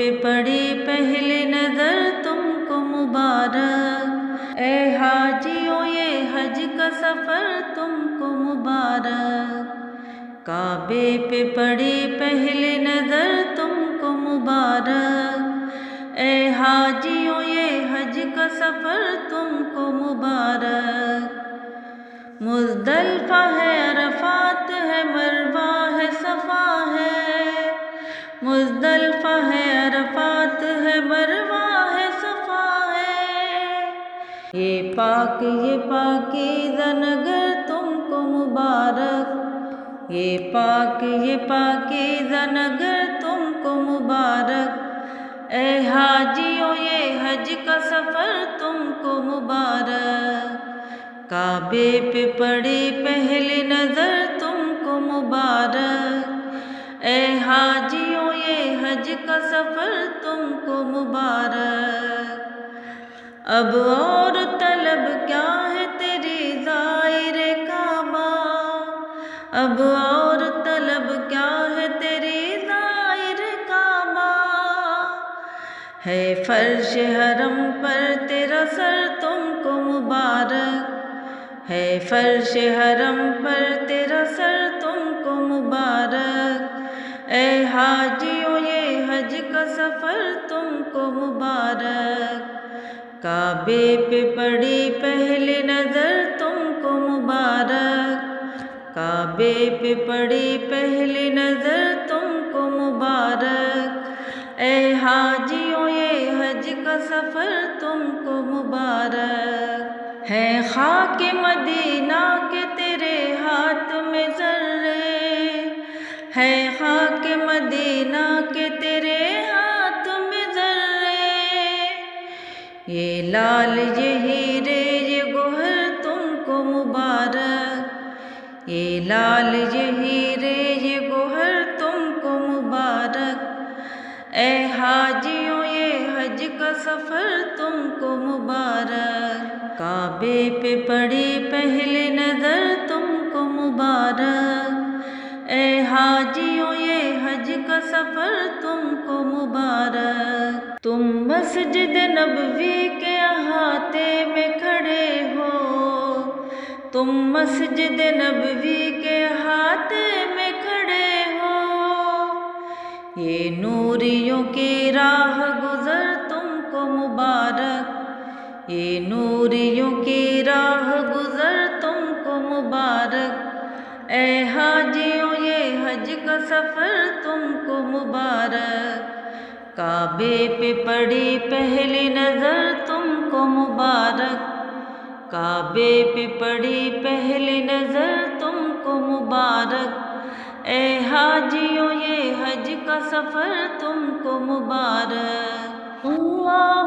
پہ پڑی پہلی نظر تم کو مبارک، اے حاجیوں یہ حج کا سفر تم کو مبارک، کعبے پہ پڑی پہلی نظر تم کو مبارک، اے حاجیوں یہ حج کا سفر تم کو مبارک، مزدلفہ ہے عرفات ہے مروہ ہے صفا ہے، مزدلفہ ہے عرفات ہے مروہ ہے صفا ہے، یہ پاکیزہ نگر تم کو مبارک، یہ پاکیزہ نگر تم کو مبارک، اے حاجیوں یہ حج کا سفر تم کو مبارک، کعبے پہ پڑی پہلی نظر تم کو مبارک، اے حاجیوں یہ حج کا سفر تم کو مبارک، اب اور طلب کیا ہے تیری زائر کعبہ، اب اور طلب کیا ہے تیری زائر کعبہ، ہے فرش حرم پر تیرا سر تم کو مبارک، ہے فرش حرم پر تیرا سر تم کو مبارک، اے حاجیوں یہ حج کا سفر تم کو مبارک، کعبے پہ پڑی پہلی نظر تم کو مبارک، کعبے پہ پڑی پہلی نظر تم کو مبارک، اے حاجیوں یہ حج کا سفر تم کو مبارک، ہے خاک مدینہ کے تیرے ہاتھ میں ذرے، ہے خاک مدینہ کے تیرے ہاتھ میں ذرے، یہ لال یہ ہیرے یہ گوہر تم کو مبارک، یہ لال یہ ہیرے یہ گوہر تم کو مبارک، اے حاجیوں یہ حج کا سفر تم کو مبارک، کعبے پہ پڑی پہلی نظر تم کو مبارک، اے حاجیوں یہ حج کا سفر تم کو مبارک، تم مسجد نبوی کے احاطے میں کھڑے ہو، تم مسجد نبوی کے احاطے میں کھڑے ہو، یہ نوریوں کی راہ گزر تم کو مبارک، یہ نوریوں کی راہ گزر تم کو مبارک، اے حاجیوں یہ حج کا سفر تم کو مبارک، کعبے پہ پڑی پہلی نظر تم کو مبارک، کعبے پہ پڑی پہلی نظر تم کو مبارک، اے حاجیوں یہ حج کا سفر تم کو مبارک، اللہ